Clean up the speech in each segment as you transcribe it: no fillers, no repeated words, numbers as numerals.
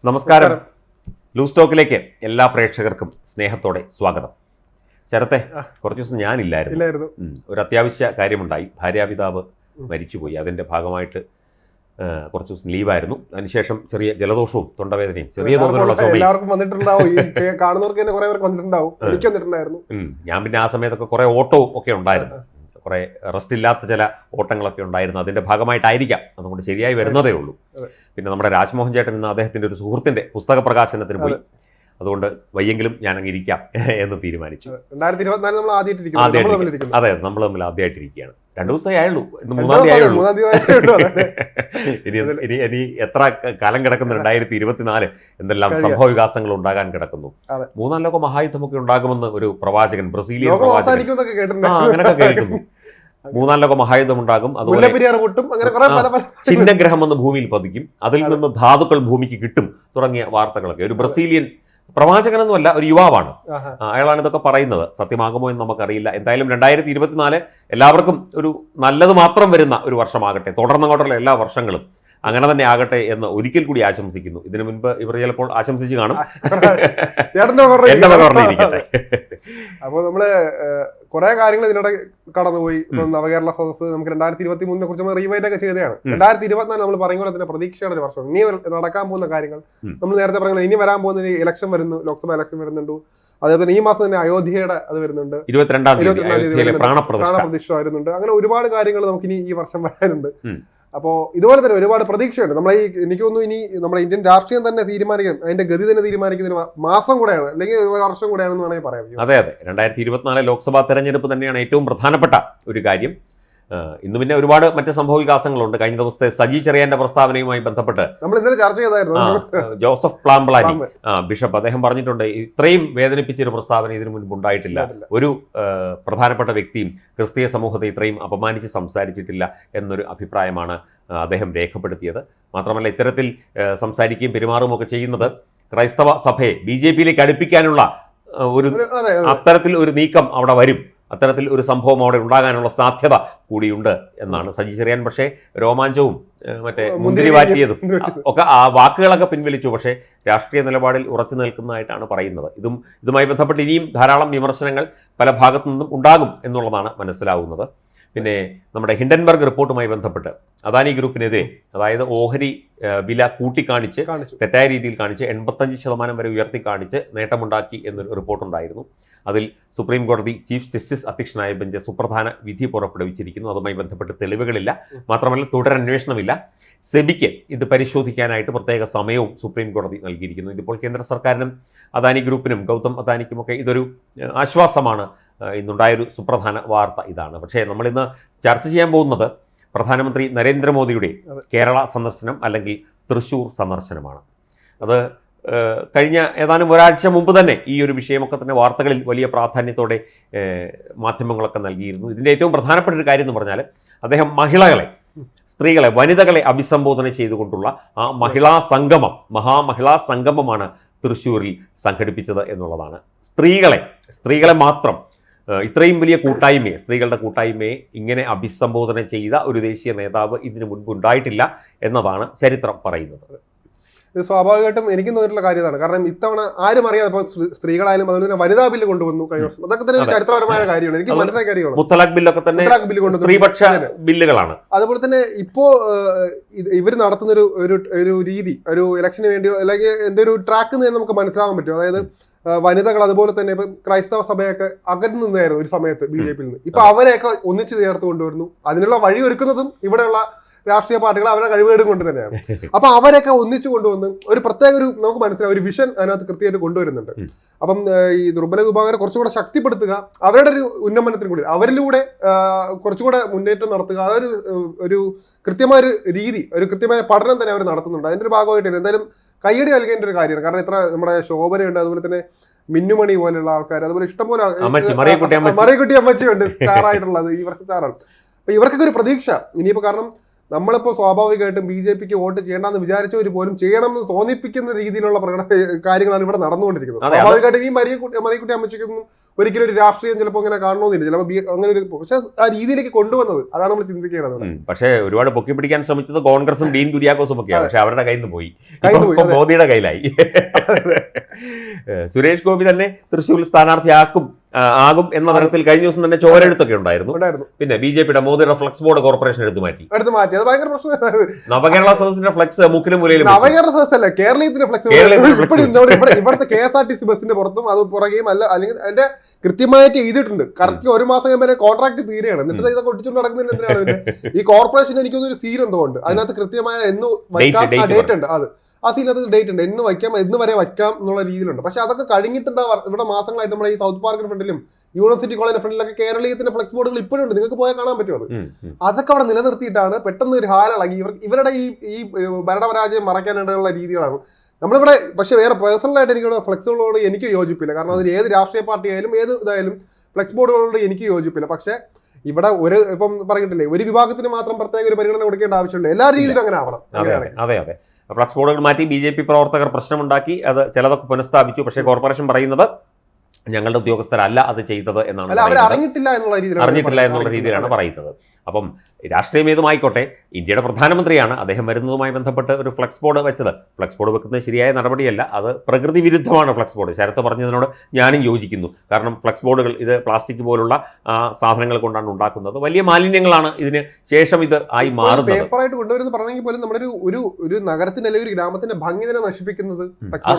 നമസ്കാരം. ലൂസ് ടോക്കിലേക്ക് എല്ലാ പ്രേക്ഷകർക്കും സ്നേഹത്തോടെ സ്വാഗതം. ശരത്തെ, കുറച്ച് ദിവസം ഞാനില്ലായിരുന്നു. ഒരു അത്യാവശ്യ കാര്യമുണ്ടായി. ഭാര്യാപിതാവ് മരിച്ചുപോയി. അതിൻ്റെ ഭാഗമായിട്ട് കുറച്ച് ദിവസം ലീവായിരുന്നു. അതിനുശേഷം ചെറിയ ജലദോഷവും തൊണ്ടവേദനയും ചെറിയ തോതിലുള്ള ഞാൻ പിന്നെ ആ സമയത്തൊക്കെ കുറെ ഓട്ടവും ഒക്കെ ഉണ്ടായിരുന്നു. കുറെ റെസ്റ്റ് ഇല്ലാത്ത ചില ഓട്ടങ്ങളൊക്കെ ഉണ്ടായിരുന്നു. അതിൻ്റെ ഭാഗമായിട്ടായിരിക്കാം. അതുകൊണ്ട് ശരിയായി വരുന്നതേ ഉള്ളൂ. പിന്നെ നമ്മുടെ രാജ്മോഹൻ ചേട്ടൻ ഇന്ന് അദ്ദേഹത്തിൻ്റെ ഒരു സുഹൃത്തിൻ്റെ പുസ്തക പ്രകാശനത്തിന് പോയി. അതുകൊണ്ട് വയ്യെങ്കിലും ഞാൻ അങ്ങ് ഇരിക്കാം എന്ന് തീരുമാനിച്ചു. അതെ, നമ്മൾ തമ്മിൽ ആദ്യമായിട്ടിരിക്കുകയാണ്. 2 ദിവസമേ ആയുള്ളൂ. ഇന്ന് 3-ാം തീയതി ആയുള്ളൂ. ഇനി എത്ര കാലം കിടക്കുന്നു? 2024 എന്തെല്ലാം സംഭവ വികാസങ്ങൾ ഉണ്ടാകാൻ കിടക്കുന്നു. 3-ാം ലോക മഹായുദ്ധമൊക്കെ ഉണ്ടാകുമെന്ന് ഒരു പ്രവാചകൻ, ബ്രസീലിയൻ പ്രവാചകൻ അങ്ങനെയൊക്കെ കേൾക്കുന്നു. 3-ാം ലോക മഹായുദ്ധം ഉണ്ടാകും. അതുപോലെ ചിഹ്നഗ്രഹം എന്ന് ഭൂമിയിൽ പതിക്കും, അതിൽ നിന്ന് ധാതുക്കൾ ഭൂമിക്ക് കിട്ടും തുടങ്ങിയ വാർത്തകളൊക്കെ. ഒരു ബ്രസീലിയൻ പ്രവാചകനൊന്നുമല്ല, ഒരു യുവാവാണ്. അയാളാണ് ഇതൊക്കെ പറയുന്നത്. സത്യമാകുമോ എന്ന് നമുക്കറിയില്ല. എന്തായാലും 2024 എല്ലാവർക്കും ഒരു നല്ലത് മാത്രം വരുന്ന ഒരു വർഷമാകട്ടെ. തുടർന്നങ്ങോട്ടുള്ള എല്ലാ വർഷങ്ങളും അങ്ങനെ തന്നെ ആകട്ടെ എന്ന് ഒരിക്കൽ കൂടി ആശംസിക്കുന്നു. ഇതിനു മുൻപ് ഇവർ ചിലപ്പോൾ ആശംസിച്ച് കാണും. അപ്പോൾ നമ്മള് കുറെ കാര്യങ്ങൾ ഇതിനിടെ കടന്നുപോയി. നവകേരള സദസ്സ് നമുക്ക് 2023 കുറിച്ച് നമ്മൾ റീവൈൻഡ് ഒക്കെ ചെയ്തതാണ്. 2024 നമ്മൾ പറയുമ്പോൾ തന്നെ പ്രതീക്ഷയുടെ ഒരു വർഷം. ഇനി നടക്കാൻ പോകുന്ന കാര്യങ്ങൾ നമ്മൾ നേരത്തെ പറയുന്നത്, ഇനി വരാൻ പോകുന്ന ഇലക്ഷൻ വരുന്നു, ലോക്സഭ ഇലക്ഷൻ വരുന്നുണ്ട്. അതേപോലെ ഈ മാസം തന്നെ അയോധ്യയുടെ അത് വരുന്നുണ്ട്, 22-ാം തീയതി പ്രാണപ്രതിഷ്ഠ വരുന്നുണ്ട്. അങ്ങനെ ഒരുപാട് കാര്യങ്ങൾ നമുക്ക് ഇനി ഈ വർഷം വരാനുണ്ട്. അപ്പോൾ ഇതുപോലെ തന്നെ ഒരുപാട് പ്രതീക്ഷയുണ്ട്. നമ്മളെ എനിക്ക് തോന്നുന്നു ഇനി നമ്മുടെ ഇന്ത്യൻ രാഷ്ട്രീയം തന്നെ തീരുമാനിക്കാൻ, അതിന്റെ ഗതി തന്നെ തീരുമാനിക്കുന്ന മാസം കൂടെയാണ്, അല്ലെങ്കിൽ ഒരു വർഷം കൂടെയാണെന്ന് വേണമെങ്കിൽ പറയാം. അതെ, 2024 ലോക്സഭാ തെരഞ്ഞെടുപ്പ് തന്നെയാണ് ഏറ്റവും പ്രധാനപ്പെട്ട ഒരു കാര്യം. ഇന്ന് പിന്നെ ഒരുപാട് മറ്റ് സംഭവ വികാസങ്ങളുണ്ട്. കഴിഞ്ഞ ദിവസത്തെ സജി ചെറിയാന്റെ പ്രസ്താവനയുമായി ബന്ധപ്പെട്ട് നമ്മൾ ഇന്നലെ ചർച്ച ചെയ്തായിരുന്നു. ജോസഫ് പ്ലാംബ്ലാനി ബിഷപ്പ് അദ്ദേഹം പറഞ്ഞിട്ടുണ്ട്, ഇത്രയും വേദനിപ്പിച്ചൊരു പ്രസ്താവന ഇതിനു മുൻപ് ഉണ്ടായിട്ടില്ല. ഒരു പ്രധാനപ്പെട്ട വ്യക്തിയും ക്രിസ്തീയ സമൂഹത്തെ ഇത്രയും അപമാനിച്ച് സംസാരിച്ചിട്ടില്ല എന്നൊരു അഭിപ്രായമാണ് അദ്ദേഹം രേഖപ്പെടുത്തിയത്. മാത്രമല്ല, ഇത്തരത്തിൽ സംസാരിക്കുകയും പെരുമാറുകയും ഒക്കെ ചെയ്യുന്നത് ക്രൈസ്തവ സഭയെ BJP-യിലേക്ക് അടുപ്പിക്കാനുള്ള ഒരു അത്തരത്തിൽ ഒരു നീക്കം അവിടെ വരും. അത്തരത്തിൽ ഒരു സംഭവം അവിടെ ഉണ്ടാകാനുള്ള സാധ്യത കൂടിയുണ്ട് എന്നാണ് സജി ചെറിയാൻ. പക്ഷേ രോമാഞ്ചവും മറ്റേ മുന്തിരി വാറ്റിയതും ഒക്കെ ആ വാക്കുകളൊക്കെ പിൻവലിച്ചു. പക്ഷേ രാഷ്ട്രീയ നിലപാടിൽ ഉറച്ചു നിൽക്കുന്നതായിട്ടാണ് പറയുന്നത്. ഇതുമായി ബന്ധപ്പെട്ട് ഇനിയും ധാരാളം വിമർശനങ്ങൾ പല ഭാഗത്തു നിന്നും ഉണ്ടാകും എന്നുള്ളതാണ് മനസ്സിലാവുന്നത്. പിന്നെ നമ്മുടെ ഹിൻഡൻബർഗ് റിപ്പോർട്ടുമായി ബന്ധപ്പെട്ട് അദാനി ഗ്രൂപ്പിനെതിരെ, അതായത് ഓഹരി വില കൂട്ടിക്കാണിച്ച് തെറ്റായ രീതിയിൽ കാണിച്ച് 85% വരെ ഉയർത്തി കാണിച്ച് നേട്ടമുണ്ടാക്കി എന്നൊരു റിപ്പോർട്ടുണ്ടായിരുന്നു. അതിൽ സുപ്രീം കോടതി ചീഫ് ജസ്റ്റിസ് അധ്യക്ഷനായ ബെഞ്ച് സുപ്രധാന വിധി പുറപ്പെടുവിച്ചിരിക്കുന്നു. അതുമായി ബന്ധപ്പെട്ട് തെളിവുകളില്ല, മാത്രമല്ല തുടരന്വേഷണമില്ല. സെബിക്ക് ഇത് പരിശോധിക്കാനായിട്ട് പ്രത്യേക സമയവും സുപ്രീം കോടതി നൽകിയിരിക്കുന്നു. ഇതിപ്പോൾ കേന്ദ്ര സർക്കാരിനും അദാനി ഗ്രൂപ്പിനും ഗൗതം അദാനിക്കുമൊക്കെ ഇതൊരു ആശ്വാസമാണ്. ഇന്നുണ്ടായൊരു സുപ്രധാന വാർത്ത ഇതാണ്. പക്ഷേ നമ്മളിന്ന് ചർച്ച ചെയ്യാൻ പോകുന്നത് പ്രധാനമന്ത്രി നരേന്ദ്രമോദിയുടെ കേരള സന്ദർശനം അല്ലെങ്കിൽ തൃശ്ശൂർ സന്ദർശനമാണ്. അത് കഴിഞ്ഞ ഏതാനും ഒരാഴ്ച മുമ്പ് തന്നെ ഈ ഒരു വിഷയമൊക്കെ തന്നെ വാർത്തകളിൽ വലിയ പ്രാധാന്യത്തോടെ മാധ്യമങ്ങളൊക്കെ നൽകിയിരുന്നു. ഇതിൻ്റെ ഏറ്റവും പ്രധാനപ്പെട്ട ഒരു കാര്യം എന്ന് പറഞ്ഞാൽ, അദ്ദേഹം സ്ത്രീകളെ, വനിതകളെ അഭിസംബോധന ചെയ്തുകൊണ്ടുള്ള ആ മഹാമഹിളാ സംഗമമാണ് തൃശ്ശൂരിൽ സംഘടിപ്പിച്ചത് എന്നുള്ളതാണ്. സ്ത്രീകളെ മാത്രം ഇത്രയും വലിയ കൂട്ടായ്മയെ, സ്ത്രീകളുടെ കൂട്ടായ്മയെ ഇങ്ങനെ അഭിസംബോധന ചെയ്ത ഒരു ദേശീയ നേതാവ് ഇതിനു മുൻപ് ഉണ്ടായിട്ടില്ല എന്നതാണ് ചരിത്രം പറയുന്നത്. ഇത് സ്വാഭാവികമായിട്ടും എനിക്കും തോന്നിയിട്ടുള്ള കാര്യമാണ്. കാരണം ഇത്തവണ ആരും അറിയാതെ ഇപ്പോൾ സ്ത്രീകളായാലും അതുപോലെ തന്നെ വനിതാ ബില്ല് കൊണ്ടുവന്നു കഴിഞ്ഞ വർഷം. അതൊക്കെ തന്നെ ഒരു ചരിത്രപരമായ കാര്യമാണ്. എനിക്ക് മനസ്സിലായ കാര്യമാണ്. മുത്തലാഖ് ബില്ലൊക്കെ തന്നെ സ്ത്രീപക്ഷ ബില്ലുകളാണ്. അതുപോലെ തന്നെ ഇപ്പോ ഇവർ നടത്തുന്ന ഒരു രീതി, ഒരു ഇലക്ഷന് വേണ്ടി അല്ലെങ്കിൽ എന്തൊരു ട്രാക്ക് എന്ന് നമുക്ക് മനസ്സിലാവാൻ പറ്റും. അതായത് വനിതകൾ, അതുപോലെ തന്നെ ഇപ്പൊ ക്രൈസ്തവ സഭയൊക്കെ അകന്നു നിന്നായിരുന്നു ഒരു സമയത്ത് BJP-യിൽ നിന്ന്. ഇപ്പൊ അവരെയൊക്കെ ഒന്നിച്ച് ചേർത്ത് കൊണ്ടുവരുന്നു. അതിനുള്ള വഴി ഒരുക്കുന്നതും ഇവിടെയുള്ള രാഷ്ട്രീയ പാർട്ടികൾ അവരുടെ കഴിവുകേടും കൊണ്ട് തന്നെയാണ്. അപ്പൊ അവരൊക്കെ ഒന്നിച്ചു കൊണ്ടുവന്ന് ഒരു പ്രത്യേക നമുക്ക് മനസ്സിലാവും, ഒരു വിഷൻ അതിനകത്ത് കൃത്യമായിട്ട് കൊണ്ടുവരുന്നുണ്ട്. അപ്പം ഈ ദുർബല വിഭാഗങ്ങളെ കുറച്ചുകൂടെ ശക്തിപ്പെടുത്തുക, അവരുടെ ഒരു ഉന്നമനത്തിന് കൂടി അവരിലൂടെ കുറച്ചുകൂടെ മുന്നേറ്റം നടത്തുക, അതൊരു ഒരു കൃത്യമായ ഒരു രീതി, ഒരു കൃത്യമായ പഠനം തന്നെ അവർ നടത്തുന്നുണ്ട്. അതിന്റെ ഒരു ഭാഗമായിട്ട് എന്തായാലും കയ്യടി നൽകേണ്ട ഒരു കാര്യമാണ്. കാരണം ഇത്ര നമ്മുടെ ശോഭനയുണ്ട്, അതുപോലെ തന്നെ മിന്നുമണി പോലെയുള്ള ആൾക്കാർ, അതുപോലെ ഇഷ്ടംപോലെ മറിയക്കുട്ടി അമ്മച്ചിയുണ്ട് സ്റ്റാറായിട്ടുള്ളത്, ഈ വർഷം സ്റ്റാറാണ്. അപ്പൊ ഇവർക്കൊക്കെ ഒരു പ്രതീക്ഷ ഇനിയിപ്പോ. കാരണം നമ്മളിപ്പോൾ സ്വാഭാവികമായിട്ടും BJPക്ക് വോട്ട് ചെയ്യേണ്ടെന്ന് വിചാരിച്ചവർ പോലും ചെയ്യണമെന്ന് തോന്നിപ്പിക്കുന്ന രീതിയിലുള്ള കാര്യങ്ങളാണ് ഇവിടെ നടന്നുകൊണ്ടിരിക്കുന്നത്. സ്വാഭാവികമായിട്ടും ഈ മറിയക്കുട്ടി അമ്മച്ചിക്കൊന്നും ഒരിക്കലും ഒരു രാഷ്ട്രീയം ചിലപ്പോൾ അങ്ങനെ കാണണമെന്നില്ല, ചിലപ്പോൾ അങ്ങനെ ഒരു, പക്ഷെ ആ രീതിയിലേക്ക് കൊണ്ടുവന്നത് അതാണ് നമ്മൾ ചിന്തിക്കേണ്ടത്. പക്ഷേ ഒരുപാട് പൊക്കി പിടിക്കാൻ ശ്രമിച്ചത് കോൺഗ്രസും ഡീൻ കുര്യാക്കോസും ഒക്കെയാണ്, പക്ഷെ അവരുടെ കയ്യിൽ നിന്ന് പോയി, മോദിയുടെ കയ്യിലായി. സുരേഷ് ഗോപി തന്നെ തൃശ്ശൂരിൽ സ്ഥാനാർത്ഥിയാകും എന്ന തരത്തിൽ കഴിഞ്ഞ ദിവസം തന്നെ ചോരെഴുത്തൊക്കെ ഉണ്ടായിരുന്നു. പിന്നെ BJPയുടെ മോദിയുടെ ഫ്ലക്സ് ബോർഡ് കോർപ്പറേഷൻ എടുത്തു മാറ്റി. അത് ഭയങ്കര പ്രശ്നമായിരുന്നു. നവകേരള സദസ്സിന്റെ ഫ്ലക്സ് മുക്കിലും മൂലയിലും, നവകേരള സദസ് അല്ല, കേരളീയത്തിന്റെ ഫ്ലക്സ്. ഇവിടുത്തെ KSRTC ബസിന്റെ പുറത്തും അത് പുറകെയും അല്ല, അല്ലെങ്കിൽ അതിന്റെ കൃത്യമായിട്ട് എഴുതിയിട്ടുണ്ട്. കറക്റ്റ് 1 മാസം കഴിയുമ്പോൾ കോൺട്രാക്ട് തീരെയാണ്, എന്നിട്ട് ഇതൊക്കെ ഒട്ടിച്ചുകൊണ്ട് നടക്കുന്നതിന് എന്തിനാണ് ഈ കോർപ്പറേഷൻ? എനിക്കൊരു സീൻ എന്തോ ഉണ്ട് അതിനകത്ത് കൃത്യമായ എന്ന് വയ്ക്കാൻ ഡേറ്റ് ഉണ്ട്. അത് ആ സീനകത്ത് ഡേറ്റ് ഉണ്ട്, എന്ന് വയ്ക്കാം, എന്ന് വരെ വയ്ക്കാം എന്നുള്ള രീതിയിലുണ്ട്. പക്ഷെ അതൊക്കെ കഴിഞ്ഞിട്ടുണ്ടാ ഇവിടെ മാസങ്ങളായിട്ട് നമ്മുടെ ഈ സൗത്ത് പാർക്കിന് ഫ്രണ്ടിലും യൂണിവേഴ്സിറ്റി കോളേജിന്റെ ഫ്രണ്ടിലൊക്കെ കേരളീയത്തിന്റെ ഫ്ലക്സ് ബോർഡുകൾ ഇപ്പോഴും ഉണ്ട്, നിങ്ങൾക്ക് പോയാൽ കാണാൻ പറ്റും. അതൊക്കെ അവിടെ നിലനിർത്തിയിട്ടാണ് പെട്ടെന്ന് ഒരു ഹാലിളകി ഇവരുടെ ഈ ഭരണപരാജയം മറയ്ക്കാനുള്ള രീതികളാണ് നമ്മളിവിടെ. പക്ഷെ വേറെ പേഴ്സണലായിട്ട് എനിക്കിവിടെ ഫ്ലെക്സുകളോട് എനിക്ക് യോജിപ്പില്ല, കാരണം അതിന് ഏത് രാഷ്ട്രീയ പാർട്ടി ആയാലും ഏത് ഇതായാലും ഫ്ലെക്സ് ബോർഡുകളോട് എനിക്ക് യോജിപ്പില്ല. പക്ഷെ ഇവിടെ ഇപ്പം പറഞ്ഞിട്ടില്ലേ, ഒരു വിഭാഗത്തിന് മാത്രം പ്രത്യേക ഒരു പരിഗണന കൊടുക്കേണ്ട ആവശ്യമില്ല, എല്ലാ രീതിയിലും അങ്ങനെ ആവണം. അതെ, ഫ്ലക്സ് ബോർഡുകൾ മാറ്റി BJP പ്രവർത്തകർ പ്രശ്നമുണ്ടാക്കി, അത് ചിലതൊക്കെ പുനഃസ്ഥാപിച്ചു. പക്ഷേ കോർപ്പറേഷൻ പറയുന്നത് ഞങ്ങളുടെ ഉദ്യോഗസ്ഥരല്ല അത് ചെയ്തത് എന്നാണ്, അറിഞ്ഞിട്ടില്ല എന്നുള്ള രീതിയിലാണ് പറയുന്നത്. അപ്പം രാഷ്ട്രീയം ഏതുമായിക്കോട്ടെ, ഇന്ത്യയുടെ പ്രധാനമന്ത്രിയാണ്, അദ്ദേഹം വരുന്നതുമായി ബന്ധപ്പെട്ട് ഒരു ഫ്ലക്സ് ബോർഡ് വെച്ചത്. ഫ്ലക്സ് ബോർഡ് വെക്കുന്നത് ശരിയായ നടപടിയല്ല, അത് പ്രകൃതി വിരുദ്ധമാണ് ഫ്ലക്സ് ബോർഡ്. ശരത്ത് പറഞ്ഞതിനോട് ഞാനും യോജിക്കുന്നു. കാരണം ഫ്ലക്സ് ബോർഡുകൾ ഇത് പ്ലാസ്റ്റിക് പോലുള്ള സാധനങ്ങൾ കൊണ്ടാണ് ഉണ്ടാക്കുന്നത്, വലിയ മാലിന്യങ്ങളാണ് ഇതിന് ശേഷം ഇത് ആയി മാറുന്നത്. പേപ്പറായിട്ട് കൊണ്ടുവരുന്നത് പറഞ്ഞെങ്കിൽ പോലും നമ്മുടെ ഒരു നഗരത്തിന്റെ അല്ലെങ്കിൽ ഒരു ഗ്രാമത്തിന്റെ ഭംഗി തന്നെ നശിപ്പിക്കുന്നത്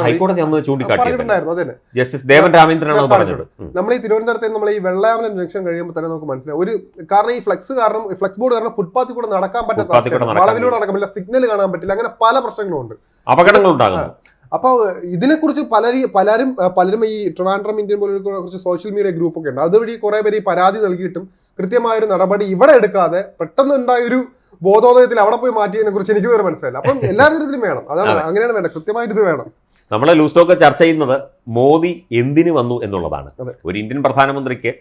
ഹൈക്കോടതി അന്ന് ചൂണ്ടിക്കാട്ടിയിട്ടുണ്ടായിരുന്നു. ജസ്റ്റിസ് ദേവൻ രാമേന്ദ്രനാണ് പറഞ്ഞത്. നമ്മൾ ഈ തിരുവനന്തപുരത്തെ നമ്മൾ ഈ വെള്ളയാമലം ജംഗ്ഷൻ കഴിയുമ്പോൾ തന്നെ നമുക്ക് മനസ്സിലാവും കാരണം ഈ ഫ്ലക്സ് ബോർഡ് കാരണം ഫുട്പാത്തിൽ കൂടെ നടക്കാൻ പറ്റാത്ത, വളവിലൂടെ നടക്കാൻ പറ്റില്ല, സിഗ്നൽ കാണാൻ പറ്റില്ല, അങ്ങനെ പല പ്രശ്നങ്ങളും ഉണ്ട്, അപകടങ്ങൾ ഉണ്ടാകുന്നു. അപ്പോൾ ഇതിനെക്കുറിച്ച് പലരും ഈ ട്രിവാൻഡ്രം ഇന്ത്യൻ പോലുള്ള കുറച്ച് സോഷ്യൽ മീഡിയ ഗ്രൂപ്പൊക്കെ ഉണ്ട്, അതുവഴി കുറെ പേര് ഈ പരാതി നൽകിയിട്ടും കൃത്യമായൊരു നടപടി ഇവിടെ എടുക്കാതെ പെട്ടെന്ന് ഉണ്ടായൊരു ബോധോദയത്തിൽ അവിടെ പോയി മാറ്റിയതിനെ കുറിച്ച് എനിക്ക് ഇതുവരെ മനസ്സിലായില്ല. അപ്പം എല്ലാ തരത്തിലും വേണം, അതാണ് അങ്ങനെയാണ് വേണ്ടത്, കൃത്യമായിട്ട് ഇത് വേണം. നമ്മൾ ലൂസ് ടോക്ക് ചർച്ച ചെയ്യുന്നത് മോദി എന്തിനു വന്നു എന്നുള്ളതാണ്. ഒരു ഇന്ത്യൻ പ്രധാനമന്ത്രിക്ക്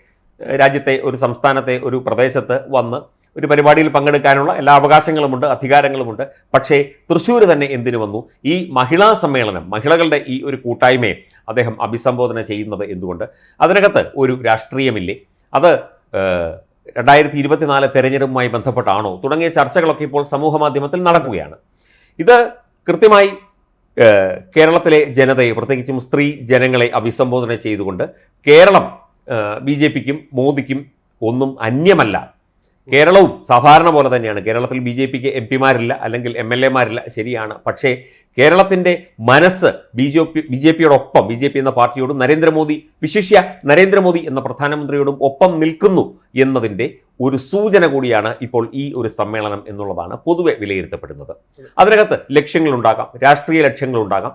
രാജ്യത്തെ ഒരു സംസ്ഥാനത്തെ ഒരു പ്രദേശത്ത് വന്ന് ഒരു പരിപാടിയിൽ പങ്കെടുക്കാനുള്ള എല്ലാ അവകാശങ്ങളുമുണ്ട്, അധികാരങ്ങളുമുണ്ട്. പക്ഷേ തൃശ്ശൂർ തന്നെ എന്തിനു വന്നു? ഈ മഹിളാ സമ്മേളനം, മഹിളകളുടെ ഈ ഒരു കൂട്ടായ്മയെ അദ്ദേഹം അഭിസംബോധന ചെയ്യുന്നത് എന്തുകൊണ്ട്? അതിനകത്ത് ഒരു രാഷ്ട്രീയമില്ലേ? അത് 2024 തെരഞ്ഞെടുപ്പുമായി ബന്ധപ്പെട്ടാണോ തുടങ്ങിയ ചർച്ചകളൊക്കെ ഇപ്പോൾ സമൂഹ മാധ്യമത്തിൽ നടക്കുകയാണ്. ഇത് കൃത്യമായി കേരളത്തിലെ ജനതയെ, പ്രത്യേകിച്ചും സ്ത്രീ ജനങ്ങളെ അഭിസംബോധന ചെയ്തുകൊണ്ട് കേരളം BJPക്കും മോദിക്കും ഒന്നും അന്യമല്ല. കേരളവും സാധാരണ പോലെ തന്നെയാണ്. കേരളത്തിൽ BJPക്ക് MP-മാരില്ല, അല്ലെങ്കിൽ MLA-മാരില്ല, ശരിയാണ്. പക്ഷേ കേരളത്തിൻ്റെ മനസ്സ് BJPയോടൊപ്പം, BJP എന്ന പാർട്ടിയോടും നരേന്ദ്രമോദി, വിശിഷ്യ നരേന്ദ്രമോദി എന്ന പ്രധാനമന്ത്രിയോടും ഒപ്പം നിൽക്കുന്നു എന്നതിൻ്റെ ഒരു സൂചന കൂടിയാണ് ഇപ്പോൾ ഈ ഒരു സമ്മേളനം എന്നുള്ളതാണ് പൊതുവെ വിലയിരുത്തപ്പെടുന്നത്. അതിനകത്ത് ലക്ഷ്യങ്ങളുണ്ടാകാം, രാഷ്ട്രീയ ലക്ഷ്യങ്ങളുണ്ടാകാം,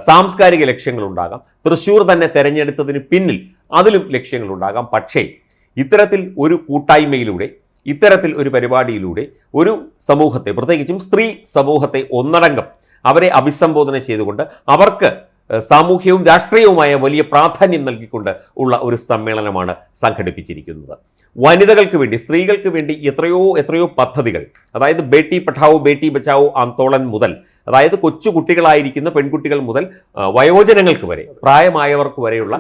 സാംസ്കാരിക ലക്ഷ്യങ്ങളുണ്ടാകാം, തൃശ്ശൂർ തന്നെ തെരഞ്ഞെടുത്തതിന് പിന്നിൽ അതിലും ലക്ഷ്യങ്ങളുണ്ടാകാം. പക്ഷേ ഇത്തരത്തിൽ ഒരു കൂട്ടായ്മയിലൂടെ, ഇത്തരത്തിൽ ഒരു പരിപാടിയിലൂടെ ഒരു സമൂഹത്തെ, പ്രത്യേകിച്ചും സ്ത്രീ സമൂഹത്തെ ഒന്നടങ്കം അവരെ അഭിസംബോധന ചെയ്തുകൊണ്ട് അവർക്ക് സാമൂഹ്യവും രാഷ്ട്രീയവുമായ വലിയ പ്രാധാന്യം നൽകിക്കൊണ്ട് ഉള്ള ഒരു സമ്മേളനമാണ് സംഘടിപ്പിച്ചിരിക്കുന്നത്. വനിതകൾക്ക് വേണ്ടി, സ്ത്രീകൾക്ക് വേണ്ടി എത്രയോ പദ്ധതികൾ, അതായത് ബേട്ടി പഠാവോ ബേട്ടി ബച്ചാവോ ആന്തോളൻ മുതൽ, അതായത് കൊച്ചു കുട്ടികളായിരിക്കുന്ന പെൺകുട്ടികൾ മുതൽ വയോജനങ്ങൾക്ക് വരെ, പ്രായമായവർക്ക് വരെയുള്ള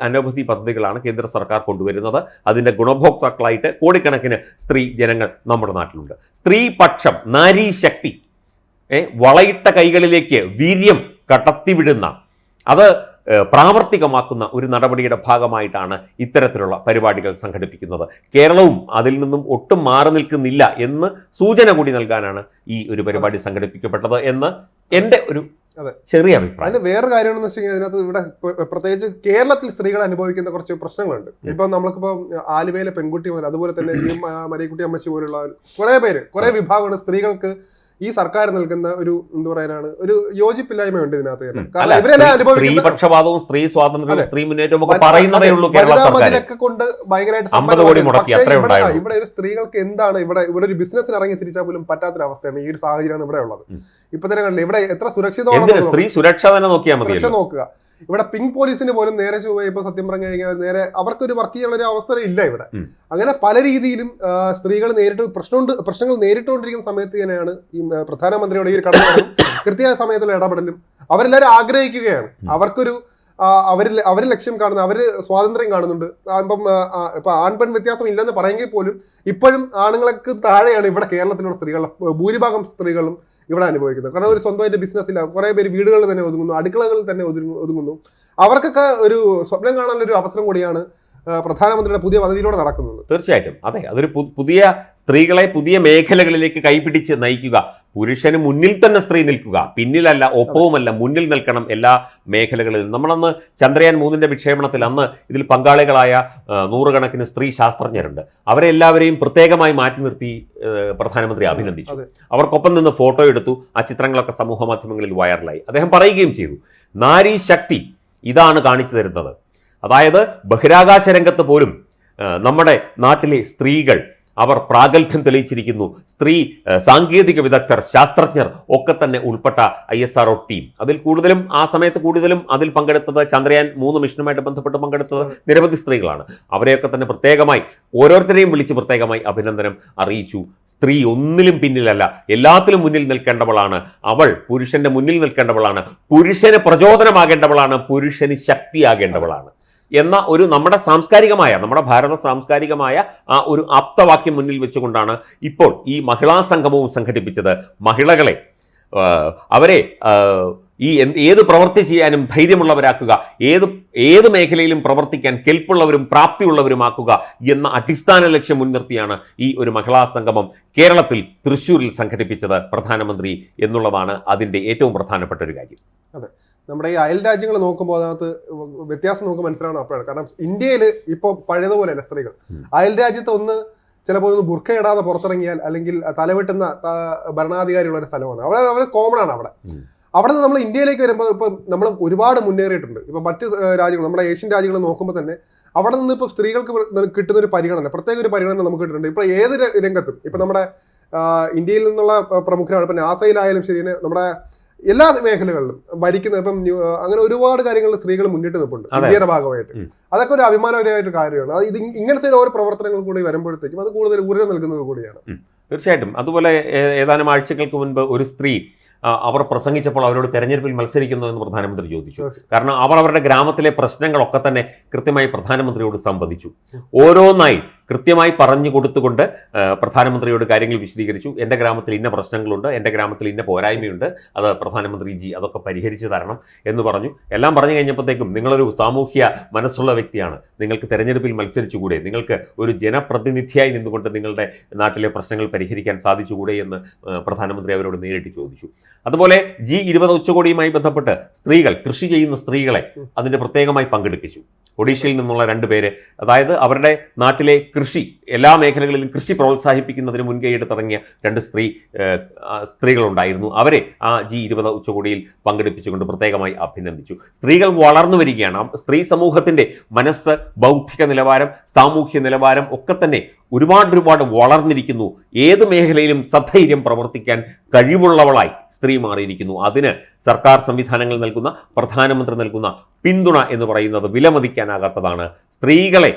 അനവധി പദ്ധതികളാണ് കേന്ദ്ര സർക്കാർ കൊണ്ടുവരുന്നത്. അതിൻ്റെ ഗുണഭോക്താക്കളായിട്ട് കോടിക്കണക്കിന് സ്ത്രീ ജനങ്ങൾ നമ്മുടെ നാട്ടിലുണ്ട്. സ്ത്രീപക്ഷം, നാരീശക്തി, വളയിട്ട കൈകളിലേക്ക് വീര്യം കടത്തിവിടുന്ന, അത് പ്രാവർത്തികമാക്കുന്ന ഒരു നടപടിയുടെ ഭാഗമായിട്ടാണ് ഇത്തരത്തിലുള്ള പരിപാടികൾ സംഘടിപ്പിക്കുന്നത്. കേരളവും അതിൽ നിന്നും ഒട്ടും മാറി നിൽക്കുന്നില്ല എന്ന് സൂചന കൂടി നൽകാനാണ് ഈ ഒരു പരിപാടി സംഘടിപ്പിക്കപ്പെട്ടത് എന്ന് എൻ്റെ ഒരു ചെറിയ അഭിപ്രായം. അതിന് വേറെ കാര്യമാണെന്ന് വെച്ച് കഴിഞ്ഞാൽ അതിനകത്ത് ഇവിടെ പ്രത്യേകിച്ച് കേരളത്തിൽ സ്ത്രീകൾ അനുഭവിക്കുന്ന കുറച്ച് പ്രശ്നങ്ങളുണ്ട്. ഇപ്പം നമ്മൾക്കിപ്പോൾ ആലുവയിലെ പെൺകുട്ടി മുതൽ, അതുപോലെ തന്നെ ഈ മരിയക്കുട്ടി അമ്മച്ചി പോലുള്ള കുറെ വിഭാഗങ്ങളുടെ സ്ത്രീകൾക്ക് ഈ സർക്കാർ നൽകുന്ന ഒരു എന്താ പറയാനാണ്, ഒരു യോജിപ്പില്ലായ്മയുണ്ട് ഇതിനകത്ത്. സ്ത്രീപക്ഷപാതവും സ്ത്രീ സ്വാതന്ത്ര്യവും സ്ത്രീ മുന്നേറ്റവും ഒക്കെ പറയുന്നതേ ഉള്ളൂ കേരള സർക്കാർ കൊണ്ട് ഭയങ്കരമായിട്ട്. ഇവിടെ ഒരു സ്ത്രീകൾക്ക് എന്താണ് ഇവിടെ ഒരു ബിസിനസ്സിന് ഇറങ്ങി തിരിച്ചാൽ പോലും പറ്റാത്തൊരവസ്ഥയാണ്. ഈ ഒരു സാഹചര്യമാണ് ഇവിടെ ഉള്ളത്. ഇപ്പൊ തന്നെ കണ്ടില്ല ഇവിടെ എത്ര സുരക്ഷിതമാണ്. സ്ത്രീ സുരക്ഷ തന്നെ നോക്കിയാൽ മതി. നോക്കുക ഇവിടെ പിങ്ക് പോലീസിന് പോലും നേരെ ചൊവ്വേ ഇപ്പൊ സത്യം പറഞ്ഞു കഴിഞ്ഞാൽ നേരെ അവർക്കൊരു വർക്ക് ചെയ്യാനുള്ള ഒരു അവസരം ഇല്ല ഇവിടെ. അങ്ങനെ പല രീതിയിലും സ്ത്രീകൾ പ്രശ്നങ്ങൾ നേരിട്ടുകൊണ്ടിരിക്കുന്ന സമയത്ത് തന്നെയാണ് ഈ പ്രധാനമന്ത്രിയുടെ ഈ ഒരു കടന്നു കൃത്യമായ സമയത്തുള്ള ഇടപെടലും അവരെല്ലാവരും ആഗ്രഹിക്കുകയാണ്. അവർക്കൊരു അവര് ലക്ഷ്യം കാണുന്നത്, അവര് സ്വാതന്ത്ര്യം കാണുന്നുണ്ട്. ഇപ്പൊ ആൺപെൺ വ്യത്യാസം ഇല്ലെന്ന് പറയുമെങ്കിൽ പോലും ഇപ്പോഴും ആണുങ്ങൾക്ക് താഴെയാണ് ഇവിടെ കേരളത്തിലുള്ള സ്ത്രീകൾ, ഭൂരിഭാഗം സ്ത്രീകളും ഇവിടെ അനുഭവിക്കുന്നത്. കാരണം ഒരു സ്വന്തമായിട്ട് ബിസിനസ് ഇല്ല, കുറെ പേര് വീടുകളിൽ തന്നെ ഒതുങ്ങുന്നു, അടുക്കളകളിൽ തന്നെ ഒതുങ്ങുന്നു. അവർക്കൊക്കെ ഒരു സ്വപ്നം കാണാനുള്ള ഒരു അവസരം കൂടിയാണ് പ്രധാനമന്ത്രിയുടെ പുതിയ പദ്ധതിയിലൂടെ നടക്കുന്നത്. തീർച്ചയായിട്ടും അതെ, അതൊരു പുതിയ സ്ത്രീകളെ പുതിയ മേഖലകളിലേക്ക് കൈപിടിച്ച് നയിക്കുക. പുരുഷന് മുന്നിൽ തന്നെ സ്ത്രീ നിൽക്കുക, പിന്നിലല്ല, ഒപ്പവുമല്ല, മുന്നിൽ നിൽക്കണം എല്ലാ മേഖലകളിലും. നമ്മളന്ന് ചന്ദ്രയാൻ 3 വിക്ഷേപണത്തിൽ അന്ന് ഇതിൽ പങ്കാളികളായ നൂറുകണക്കിന് സ്ത്രീ ശാസ്ത്രജ്ഞരുണ്ട്. അവരെ എല്ലാവരെയും പ്രത്യേകമായി മാറ്റി നിർത്തി പ്രധാനമന്ത്രി അഭിനന്ദിച്ചു. അവർക്കൊപ്പം നിന്ന് ഫോട്ടോ എടുത്തു. ആ ചിത്രങ്ങളൊക്കെ സമൂഹ മാധ്യമങ്ങളിൽ വൈറലായി. അദ്ദേഹം പറയുകയും ചെയ്തു, നാരി ശക്തി ഇതാണ് കാണിച്ചു തരുന്നത്. അതായത് ബഹിരാകാശ രംഗത്ത് പോലും നമ്മുടെ നാട്ടിലെ സ്ത്രീകൾ അവർ പ്രാഗൽഭ്യം തെളിയിച്ചിരിക്കുന്നു. സ്ത്രീ സാങ്കേതിക വിദഗ്ധർ, ശാസ്ത്രജ്ഞർ ഒക്കെ തന്നെ ഉൾപ്പെട്ട ISRO ടീം, അതിൽ കൂടുതലും ആ സമയത്ത് കൂടുതലും അതിൽ പങ്കെടുത്തത് ചന്ദ്രയാൻ 3 മിഷനുമായിട്ട് ബന്ധപ്പെട്ട് പങ്കെടുത്തത് നിരവധി സ്ത്രീകളാണ്. അവരെയൊക്കെ തന്നെ പ്രത്യേകമായി ഓരോരുത്തരെയും വിളിച്ച് പ്രത്യേകമായി അഭിനന്ദനം അറിയിച്ചു. സ്ത്രീ ഒന്നിലും പിന്നിലല്ല, എല്ലാത്തിലും മുന്നിൽ നിൽക്കേണ്ടവളാണ് അവൾ. പുരുഷന്റെ മുന്നിൽ നിൽക്കേണ്ടവളാണ്, പുരുഷന് പ്രചോദനമാകേണ്ടവളാണ്, പുരുഷന് ശക്തിയാകേണ്ടവളാണ് എന്ന ഒരു നമ്മുടെ ഭാരത സാംസ്കാരികമായ ആ ഒരു ആപ്തവാക്യം മുന്നിൽ വെച്ചുകൊണ്ടാണ് ഇപ്പോൾ ഈ മഹിളാ സംഗമവും സംഘടിപ്പിച്ചത്. മഹിളകളെ അവരെ ഏത് പ്രവൃത്തി ചെയ്യാനും ധൈര്യമുള്ളവരാക്കുക, ഏത് മേഖലയിലും പ്രവർത്തിക്കാൻ കെൽപ്പുള്ളവരും പ്രാപ്തിയുള്ളവരുമാക്കുക എന്ന അടിസ്ഥാന ലക്ഷ്യം മുൻനിർത്തിയാണ് ഈ ഒരു മഹിളാ സംഗമം കേരളത്തിൽ തൃശ്ശൂരിൽ സംഘടിപ്പിച്ചത് പ്രധാനമന്ത്രി എന്നുള്ളതാണ് അതിൻ്റെ ഏറ്റവും പ്രധാനപ്പെട്ട ഒരു കാര്യം. അതെ, നമ്മുടെ ഈ അയൽ രാജ്യങ്ങൾ നോക്കുമ്പോൾ അതിനകത്ത് വ്യത്യാസം നമുക്ക് മനസ്സിലാവണം അപ്പോഴാണ്. കാരണം ഇന്ത്യയിൽ ഇപ്പോൾ പഴയതുപോലെയല്ല സ്ത്രീകൾ. അയൽ രാജ്യത്ത് ചിലപ്പോൾ ബുർക്ക ഇടാതെ പുറത്തിറങ്ങിയാൽ അല്ലെങ്കിൽ തലവെട്ടുന്ന ഭരണാധികാരിയുള്ള ഒരു സ്ഥലമാണ്. അവർ കോമൺ ആണ് അവിടെ നിന്ന് നമ്മൾ ഇന്ത്യയിലേക്ക് വരുമ്പോൾ ഇപ്പം നമ്മൾ ഒരുപാട് മുന്നേറിയിട്ടുണ്ട്. ഇപ്പം മറ്റ് രാജ്യങ്ങൾ, നമ്മുടെ ഏഷ്യൻ രാജ്യങ്ങൾ നോക്കുമ്പോൾ തന്നെ അവിടെ നിന്ന് ഇപ്പോൾ സ്ത്രീകൾക്ക് കിട്ടുന്ന ഒരു പരിഗണന, പ്രത്യേക ഒരു പരിഗണന നമുക്ക് കിട്ടുന്നുണ്ട്. ഇപ്പോൾ ഏത് രംഗത്തും ഇപ്പം നമ്മുടെ ഇന്ത്യയിൽ നിന്നുള്ള പ്രമുഖരാണ്, ഇപ്പം നാസയിലായാലും ശരി, നമ്മുടെ എല്ലാ മേഖലകളിലും ഭരിക്കുന്ന ഇപ്പം അങ്ങനെ ഒരുപാട് കാര്യങ്ങളിൽ സ്ത്രീകൾ മുന്നിട്ട് നിൽപ്പുണ്ട് ഇന്ത്യയുടെ ഭാഗമായിട്ട്. അതൊക്കെ ഒരു അഭിമാനകരമായിട്ട് കാര്യമാണ്. ഇത് ഇങ്ങനത്തെ ഓരോ പ്രവർത്തനങ്ങൾ കൂടി വരുമ്പോഴത്തേക്കും അത് കൂടുതൽ ഊർജ്ജം നൽകുന്നത് കൂടിയാണ്. തീർച്ചയായിട്ടും. അതുപോലെ ഏതാനും ആഴ്ചകൾക്ക് മുൻപ് ഒരു സ്ത്രീ അവർ പ്രസംഗിച്ചപ്പോൾ അവരോട് തെരഞ്ഞെടുപ്പിൽ മത്സരിക്കുന്നു എന്ന് പ്രധാനമന്ത്രി ചോദിച്ചു. കാരണം അവർ അവരുടെ ഗ്രാമത്തിലെ പ്രശ്നങ്ങളൊക്കെ തന്നെ കൃത്യമായി പ്രധാനമന്ത്രിയോട് സംവദിച്ചു. ഓരോന്നായി കൃത്യമായി പറഞ്ഞു കൊടുത്തുകൊണ്ട് പ്രധാനമന്ത്രിയോട് കാര്യങ്ങൾ വിശദീകരിച്ചു. എൻ്റെ ഗ്രാമത്തിൽ ഇന്ന പ്രശ്നങ്ങളുണ്ട്, എൻ്റെ ഗ്രാമത്തിൽ ഇന്ന പോരായ്മയുണ്ട്, അത് പ്രധാനമന്ത്രി അതൊക്കെ പരിഹരിച്ചു തരണം എന്ന് പറഞ്ഞു. എല്ലാം പറഞ്ഞു കഴിഞ്ഞപ്പോഴത്തേക്കും നിങ്ങളൊരു സാമൂഹ്യ മനസ്സുള്ള വ്യക്തിയാണ്, നിങ്ങൾക്ക് തെരഞ്ഞെടുപ്പിൽ മത്സരിച്ചുകൂടെ, നിങ്ങൾക്ക് ഒരു ജനപ്രതിനിധിയായി നിന്നുകൊണ്ട് നിങ്ങളുടെ നാട്ടിലെ പ്രശ്നങ്ങൾ പരിഹരിക്കാൻ സാധിച്ചുകൂടെ എന്ന് പ്രധാനമന്ത്രി അവരോട് നേരിട്ട് ചോദിച്ചു. അതുപോലെ G20 ഉച്ചകോടിയുമായി ബന്ധപ്പെട്ട് കൃഷി ചെയ്യുന്ന സ്ത്രീകളെ അതിൻ്റെ പ്രത്യേകമായി പങ്കെടുപ്പിച്ചു. ഒഡീഷയിൽ നിന്നുള്ള 2 പേര്, അതായത് അവരുടെ നാട്ടിലെ കൃഷി, എല്ലാ മേഖലകളിലും കൃഷി പ്രോത്സാഹിപ്പിക്കുന്നതിന് മുൻകൈയെടുത്തിറങ്ങിയ 2 സ്ത്രീകളുണ്ടായിരുന്നു. അവരെ ആ G20 ഉച്ചകോടിയിൽ പങ്കെടുപ്പിച്ചുകൊണ്ട് പ്രത്യേകമായി അഭിനന്ദിച്ചു. സ്ത്രീകൾ വളർന്നു വരികയാണ്. സ്ത്രീ സമൂഹത്തിൻ്റെ മനസ്സ്, ബൗദ്ധിക നിലവാരം, സാമൂഹ്യ നിലവാരം ഒക്കെ തന്നെ ഒരുപാട് വളർന്നിരിക്കുന്നു. ഏത് മേഖലയിലും സധൈര്യം പ്രവർത്തിക്കാൻ കഴിവുള്ളവളായി സ്ത്രീ മാറിയിരിക്കുന്നു. അതിന് സർക്കാർ സംവിധാനങ്ങൾ നൽകുന്ന, പ്രധാനമന്ത്രി നൽകുന്ന പിന്തുണ എന്ന് പറയുന്നത് വിലമതിക്കാനാകാത്തതാണ്. സ്ത്രീകളെ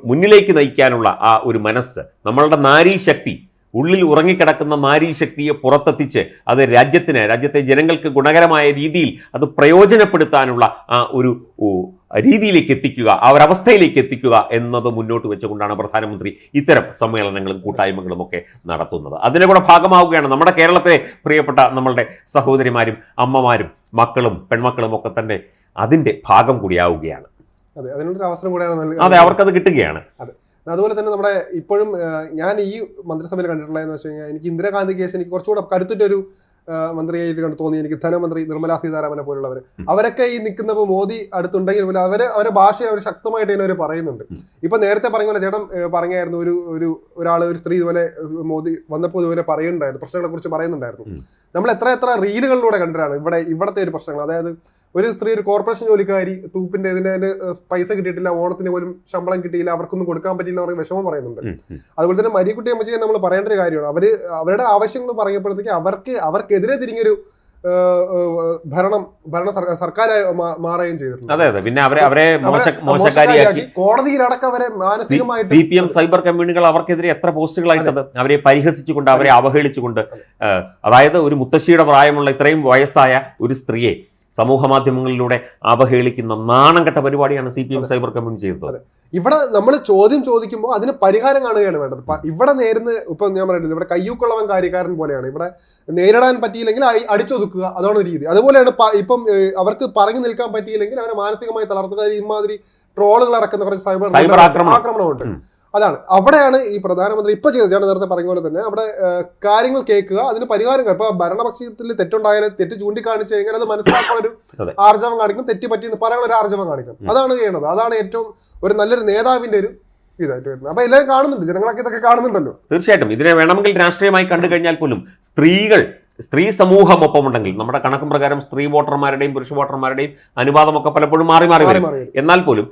മുന്നിലേക്ക് നയിക്കാനുള്ള ആ ഒരു മനസ്സ്, നമ്മളുടെ നാരീശക്തി, ഉള്ളിൽ ഉറങ്ങിക്കിടക്കുന്ന നാരീശക്തിയെ പുറത്തെത്തിച്ച് അത് രാജ്യത്തെ ജനങ്ങൾക്ക് ഗുണകരമായ രീതിയിൽ അത് പ്രയോജനപ്പെടുത്താനുള്ള ആ ഒരു രീതിയിലേക്ക് എത്തിക്കുക, ആ ഒരവസ്ഥയിലേക്ക് എത്തിക്കുക എന്നത് മുന്നോട്ട് വെച്ചുകൊണ്ടാണ് പ്രധാനമന്ത്രി ഇത്തരം സമ്മേളനങ്ങളും കൂട്ടായ്മകളും ഒക്കെ നടത്തുന്നത്. അതിൻ്റെ കൂടെ ഭാഗമാവുകയാണ് നമ്മുടെ കേരളത്തിലെ പ്രിയപ്പെട്ട നമ്മളുടെ സഹോദരിമാരും അമ്മമാരും മക്കളും പെൺമക്കളും ഒക്കെ തന്നെ അതിൻ്റെ ഭാഗം കൂടിയാവുകയാണ്. അതെ, അതിനുള്ളൊരു അവസരം കൂടിയാണ്. അതെ, അവർക്കത് കിട്ടുകയാണ്. അതെ, അതുപോലെ തന്നെ നമ്മുടെ ഇപ്പോഴും ഞാൻ ഈ മന്ത്രിസഭയിൽ കണ്ടിട്ടുള്ളതെന്ന് വെച്ച് കഴിഞ്ഞാൽ എനിക്ക് ഇന്ദിരാഗാന്ധിക്ക് ശേഷം എനിക്ക് കുറച്ചുകൂടെ കരുത്തുറ്റൊരു മന്ത്രിയായിട്ട് കണ്ടു തോന്നി. എനിക്ക് ധനമന്ത്രി നിർമ്മലാ സീതാരാമനെ പോലുള്ളവർ, അവരൊക്കെ ഈ നിൽക്കുന്നപ്പോൾ മോദി അടുത്തുണ്ടെങ്കിൽ പോലും അവരെ ഭാഷയെ അവർ ശക്തമായിട്ട് തന്നെ അവർ പറയുന്നുണ്ട്. ഇപ്പൊ നേരത്തെ പറഞ്ഞ പോലെ ചേട്ടൻ പറഞ്ഞായിരുന്നു, ഒരു സ്ത്രീ ഇതുപോലെ മോദി വന്നപ്പോൾ ഇതുപോലെ പറയുന്നുണ്ടായിരുന്നു, പ്രശ്നങ്ങളെ കുറിച്ച് പറയുന്നുണ്ടായിരുന്നു. നമ്മൾ എത്ര റീലുകളിലൂടെ കണ്ടിട്ടാണ് ഇവിടത്തെ ഒരു പ്രശ്നങ്ങൾ. അതായത് ഒരു സ്ത്രീ, ഒരു കോർപ്പറേഷൻ ജോലിക്കാരി, തൂപ്പിന്റെ ഇതിന് പൈസ കിട്ടിയിട്ടില്ല, ഓണത്തിന് പോലും ശമ്പളം കിട്ടിയില്ല, അവർക്കൊന്നും കൊടുക്കാൻ പറ്റില്ല എന്ന് പറഞ്ഞ് വിഷമം പറയുന്നുണ്ട്. അതുപോലെ തന്നെ മരിയക്കുട്ടി അമ്മച്ചിയെ നമ്മൾ പറയേണ്ട ഒരു കാര്യമാണ്. അവരുടെ ആവശ്യങ്ങൾ പറയുമ്പോഴത്തേക്ക് അവർക്കെതിരെ തിരിഞ്ഞൊരു സർക്കാരായി മാറുകയും ചെയ്തിട്ടുണ്ട്. അതെ അതെ, പിന്നെ അവരെ മോശക്കാരിയാക്കി കോടതിയിലടക്കം അവരെ മാനസികമായിട്ട് CPM സൈബർ കമ്മ്യൂണികൾ അവർക്കെതിരെ എത്ര പോസ്റ്റുകളായിട്ടത്, അവരെ പരിഹസിച്ചുകൊണ്ട് അവരെ അവഹേളിച്ചുകൊണ്ട്. അതായത് ഒരു മുത്തശ്ശിയുടെ പ്രായമുള്ള ഇത്രയും വയസ്സായ ഒരു സ്ത്രീയെ സമൂഹ മാധ്യമങ്ങളിലൂടെ അവഹേളിക്കുന്ന നാണം കെട്ട പരിപാടിയാണ് CPM സൈബർ കമ്മ്യൂൺ ചെയ്തത്. ഇവിടെ നമ്മൾ ചോദ്യം ചോദിക്കുമ്പോൾ അതിന് പരിഹാരം കാണുകയാണ് വേണ്ടത്. ഇവിടെ ഇപ്പൊ ഞാൻ പറയുന്നില്ല, ഇവിടെ കയ്യൂക്കുള്ളവൻ കാര്യക്കാരൻ പോലെയാണ്. ഇവിടെ നേരിടാൻ പറ്റിയില്ലെങ്കിൽ അടിച്ചൊതുക്കുക, അതാണ് രീതി. അതുപോലെയാണ് ഇപ്പം അവർക്ക് പറഞ്ഞു നിൽക്കാൻ പറ്റിയില്ലെങ്കിൽ അവരെ മാനസികമായി തളർത്തുക. ഇമാതിരി ട്രോളുകൾ ഇറക്കുന്ന കുറച്ച് സൈബർ ആക്രമണമുണ്ട്. അതാണ് അവിടെയാണ് ഈ പ്രധാനമന്ത്രി ഇപ്പൊ ചെയ്തത്. ഞാൻ നേരത്തെ പറഞ്ഞ പോലെ തന്നെ അവിടെ കാര്യങ്ങൾ കേൾക്കുക, അതിന് പരിഹാരങ്ങൾ. ഇപ്പൊ ഭരണപക്ഷത്തിൽ തെറ്റുണ്ടായാലും തെറ്റ് ചൂണ്ടിക്കാണിച്ചു കഴിഞ്ഞാൽ അത് മനസ്സിലാക്കാൻ ഒരു ആർജവം കാണിക്കും, തെറ്റി പറ്റിയെന്ന് പറയാനുള്ള ഒരു ആർജവം കാണിക്കും. അതാണ് ചെയ്യണത്. അതാണ് ഏറ്റവും ഒരു നല്ലൊരു നേതാവിന്റെ ഒരു ഇതായിട്ട് വരുന്നത്. അപ്പൊ എല്ലാവരും കാണുന്നുണ്ട്, ജനങ്ങളൊക്കെ ഇതൊക്കെ കാണുന്നുണ്ടല്ലോ. തീർച്ചയായിട്ടും ഇതിനെ വേണമെങ്കിൽ രാഷ്ട്രീയമായി കണ്ടു കഴിഞ്ഞാൽ പോലും സ്ത്രീ സമൂഹം ഒപ്പമുണ്ടെങ്കിൽ, നമ്മുടെ കണക്കും പ്രകാരം സ്ത്രീ വോട്ടർമാരുടെയും പുരുഷ വോട്ടർമാരുടെയും അനുപാതമൊക്കെ പലപ്പോഴും മാറി വരും. എന്നാൽ പോലും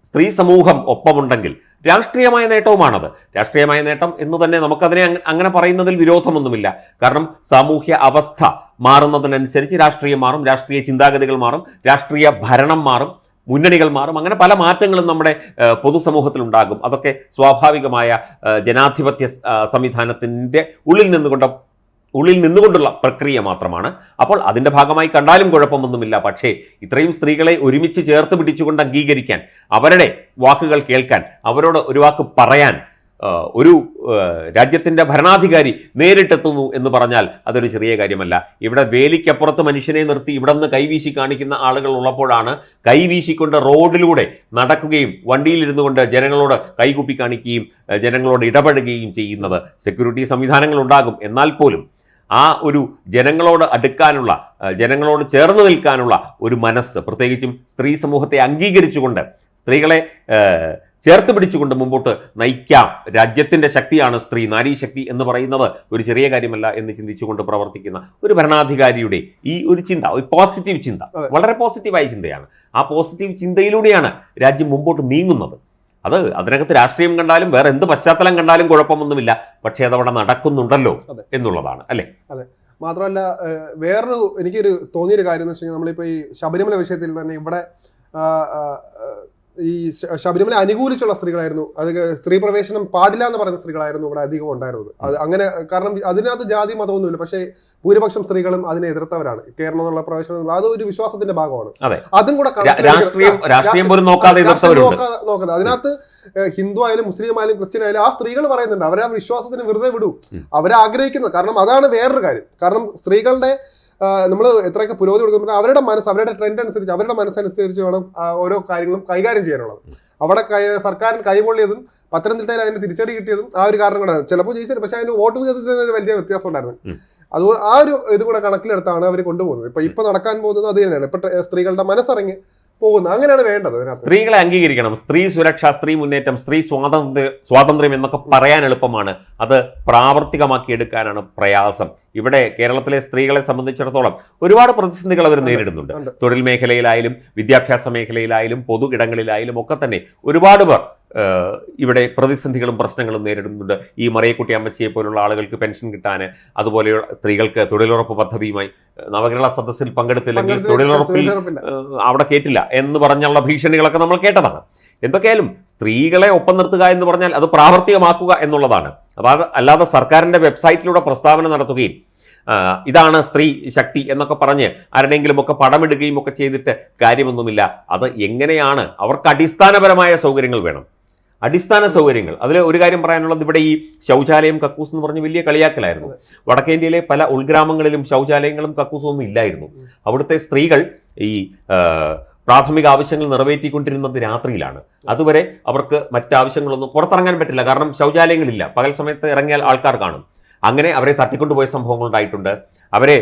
സ്ത്രീ സമൂഹം ഒപ്പമുണ്ടെങ്കിൽ രാഷ്ട്രീയമായ നേട്ടവുമാണത്. രാഷ്ട്രീയമായ നേട്ടം എന്ന് തന്നെ നമുക്കതിനെ അങ്ങനെ പറയുന്നതിൽ വിരോധമൊന്നുമില്ല. കാരണം സാമൂഹ്യ അവസ്ഥ മാറുന്നതിനനുസരിച്ച് രാഷ്ട്രീയം മാറും, രാഷ്ട്രീയ ചിന്താഗതികൾ മാറും, രാഷ്ട്രീയ ഭരണം മാറും, മുന്നണികൾ മാറും. അങ്ങനെ പല മാറ്റങ്ങളും നമ്മുടെ പൊതുസമൂഹത്തിലുണ്ടാകും. അതൊക്കെ സ്വാഭാവികമായ ജനാധിപത്യ സംവിധാനത്തിൻ്റെ ഉള്ളിൽ നിന്നുകൊണ്ടുള്ള പ്രക്രിയ മാത്രമാണ്. അപ്പോൾ അതിൻ്റെ ഭാഗമായി കണ്ടാലും കുഴപ്പമൊന്നുമില്ല. പക്ഷേ ഇത്രയും സ്ത്രീകളെ ഒരുമിച്ച് ചേർത്ത് പിടിച്ചുകൊണ്ട് അംഗീകരിക്കാൻ, അവരുടെ വാക്കുകൾ കേൾക്കാൻ, അവരോട് ഒരു വാക്ക് പറയാൻ ഒരു രാജ്യത്തിൻ്റെ ഭരണാധികാരി നേരിട്ടെത്തുന്നു എന്ന് പറഞ്ഞാൽ അതൊരു ചെറിയ കാര്യമല്ല. ഇവിടെ വേലിക്കപ്പുറത്ത് മനുഷ്യനെ നിർത്തി ഇവിടെ നിന്ന് കൈവീശി കാണിക്കുന്ന ആളുകൾ ഉള്ളപ്പോഴാണ് കൈവീശിക്കൊണ്ട് റോഡിലൂടെ നടക്കുകയും വണ്ടിയിലിരുന്നു കൊണ്ട് ജനങ്ങളോട് കൈകുപ്പി കാണിക്കുകയും ജനങ്ങളോട് ഇടപെടുകയും ചെയ്യുന്നത്. സെക്യൂരിറ്റി സംവിധാനങ്ങൾ ഉണ്ടാകും, എന്നാൽ പോലും ആ ഒരു ജനങ്ങളോട് അടുക്കാനുള്ള, ജനങ്ങളോട് ചേർന്ന് നിൽക്കാനുള്ള ഒരു മനസ്സ്, പ്രത്യേകിച്ചും സ്ത്രീ സമൂഹത്തെ അംഗീകരിച്ചുകൊണ്ട് സ്ത്രീകളെ ചേർത്ത് പിടിച്ചുകൊണ്ട് മുമ്പോട്ട് നയിക്കാം. രാജ്യത്തിൻ്റെ ശക്തിയാണ് സ്ത്രീ, നാരീശക്തി എന്ന് പറയുന്നത് ഒരു ചെറിയ കാര്യമല്ല എന്ന് ചിന്തിച്ചുകൊണ്ട് പ്രവർത്തിക്കുന്ന ഒരു ഭരണാധികാരിയുടെ ഈ ഒരു ചിന്ത, ഒരു പോസിറ്റീവ് ചിന്ത, വളരെ പോസിറ്റീവായ ചിന്തയാണ്. ആ പോസിറ്റീവ് ചിന്തയിലൂടെയാണ് രാജ്യം മുമ്പോട്ട് നീങ്ങുന്നത്. അതിനകത്ത് രാഷ്ട്രീയം കണ്ടാലും വേറെ എന്ത് പശ്ചാത്തലം കണ്ടാലും കുഴപ്പമൊന്നുമില്ല. പക്ഷേ അതവിടെ നടക്കുന്നുണ്ടല്ലോ എന്നുള്ളതാണ്, അല്ലേ? അതെ. മാത്രമല്ല വേറൊരു എനിക്കൊരു തോന്നിയൊരു കാര്യം എന്ന് വെച്ച് കഴിഞ്ഞാൽ, നമ്മളിപ്പോൾ ഈ ശബരിമല വിഷയത്തിൽ തന്നെ ഇവിടെ ഈ ശബരിമല അനുകൂലിച്ചുള്ള സ്ത്രീകളായിരുന്നു, അത് സ്ത്രീ പ്രവേശനം പാടില്ല എന്ന് പറയുന്ന സ്ത്രീകളായിരുന്നു ഇവിടെ അധികം ഉണ്ടായിരുന്നത്. അത് അങ്ങനെ, കാരണം അതിനകത്ത് ജാതി മതമൊന്നുമില്ല. പക്ഷേ ഭൂരിപക്ഷം സ്ത്രീകളും അതിനെ എതിർത്തവരാണ്. കേരളം എന്നുള്ള പ്രവേശനം അത് ഒരു വിശ്വാസത്തിന്റെ ഭാഗമാണ്. അതും കൂടെ നോക്കുന്നത്. അതിനകത്ത് ഹിന്ദു ആയാലും മുസ്ലിം ആയാലും ക്രിസ്ത്യൻ ആയാലും ആ സ്ത്രീകൾ പറയുന്നുണ്ട് അവരെ ആ വിശ്വാസത്തിന് വെറുതെ വിടൂ, അവരെ ആഗ്രഹിക്കുന്നത്. കാരണം അതാണ് വേറൊരു കാര്യം. കാരണം സ്ത്രീകളുടെ നമ്മൾ എത്രയൊക്കെ പുരോഗതി കൊടുക്കുമ്പോൾ അവരുടെ അവരുടെ ട്രെൻഡ് അനുസരിച്ച്, അവരുടെ മനസ്സനുസരിച്ച് വേണം ഓരോ കാര്യങ്ങളും കൈകാര്യം ചെയ്യാനുള്ളത്. അവിടെ സർക്കാരിന് കൈപൊള്ളിയതും പത്തനംതിട്ടയിൽ അതിന് തിരിച്ചടി കിട്ടിയതും ആ ഒരു കാരണം കൊണ്ടാണ്. ചിലപ്പോൾ ജയിച്ചത്, പക്ഷേ അതിന് വോട്ട് വിഹിതത്തിന് വലിയ വ്യത്യാസം ഉണ്ടായിരുന്നു. അത് ആ ഒരു ഇത് കൂടെ കണക്കിലെടുത്താണ് അവർ കൊണ്ടുപോകുന്നത്. ഇപ്പൊ നടക്കാൻ പോകുന്നത് അത് തന്നെയാണ്. ഇപ്പൊ സ്ത്രീകളുടെ മനസ്സിറങ്ങി പോകുന്നത്. അങ്ങനെയാണ് വേണ്ടത്. സ്ത്രീകളെ അംഗീകരിക്കണം. സ്ത്രീ സുരക്ഷ, സ്ത്രീ മുന്നേറ്റം, സ്ത്രീ സ്വാതന്ത്ര്യം എന്നൊക്കെ പറയാൻ എളുപ്പമാണ്. അത് പ്രാവർത്തികമാക്കി എടുക്കാനാണ് പ്രയാസം. ഇവിടെ കേരളത്തിലെ സ്ത്രീകളെ സംബന്ധിച്ചിടത്തോളം ഒരുപാട് പ്രതിസന്ധികൾ അവർ നേരിടുന്നുണ്ട്. തൊഴിൽ മേഖലയിലായാലും വിദ്യാഭ്യാസ മേഖലയിലായാലും പൊതു ഇടങ്ങളിലായാലും ഒക്കെ തന്നെ ഒരുപാട് പേർ ഇവിടെ പ്രതിസന്ധികളും പ്രശ്നങ്ങളും നേരിടുന്നുണ്ട്. ഈ മറിയക്കുട്ടി അമ്മച്ചിയെ പോലുള്ള ആളുകൾക്ക് പെൻഷൻ കിട്ടാൻ, അതുപോലെ സ്ത്രീകൾക്ക് തൊഴിലുറപ്പ് പദ്ധതിയുമായി നവകേരള സദസ്സിൽ പങ്കെടുത്തില്ലെങ്കിൽ തൊഴിലുറപ്പിൽ അവിടെ കേട്ടില്ല എന്ന് പറഞ്ഞുള്ള ഭീഷണികളൊക്കെ നമ്മൾ കേട്ടതാണ്. എന്തൊക്കെയായാലും സ്ത്രീകളെ ഒപ്പം നിർത്തുക എന്ന് പറഞ്ഞാൽ അത് പ്രാവർത്തികമാക്കുക എന്നുള്ളതാണ്. അല്ലാതെ സർക്കാരിൻ്റെ വെബ്സൈറ്റിലൂടെ പ്രസ്താവന നടത്തുകയും ഇതാണ് സ്ത്രീ ശക്തി എന്നൊക്കെ പറഞ്ഞ് ആരുടെയെങ്കിലും ഒക്കെ പടമിടുകയും ഒക്കെ ചെയ്തിട്ട് കാര്യമൊന്നുമില്ല. അത് എങ്ങനെയാണ്? അവർക്ക് അടിസ്ഥാനപരമായ സൗകര്യങ്ങൾ വേണം. അടിസ്ഥാന സൗകര്യങ്ങൾ. അതിൽ ഒരു കാര്യം പറയാനുള്ളത്, ഇവിടെ ഈ ശൗചാലയം കക്കൂസ് എന്ന് പറഞ്ഞ് വലിയ കളിയാക്കലായിരുന്നു. വടക്കേന്ത്യയിലെ പല ഉൾഗ്രാമങ്ങളിലും ശൗചാലയങ്ങളും കക്കൂസും ഒന്നും ഇല്ലായിരുന്നു. അവിടുത്തെ സ്ത്രീകൾ ഈ പ്രാഥമിക ആവശ്യങ്ങൾ നിറവേറ്റിക്കൊണ്ടിരുന്നത് രാത്രിയിലാണ്. അതുവരെ അവർക്ക് മറ്റാവശ്യങ്ങളൊന്നും പുറത്തിറങ്ങാൻ പറ്റില്ല. കാരണം ശൗചാലയങ്ങളില്ല. പകൽ സമയത്ത് ഇറങ്ങിയാൽ ആൾക്കാർ കാണും. അങ്ങനെ അവരെ തട്ടിക്കൊണ്ടുപോയ സംഭവങ്ങൾ ഉണ്ടായിട്ടുണ്ട്. അവരെ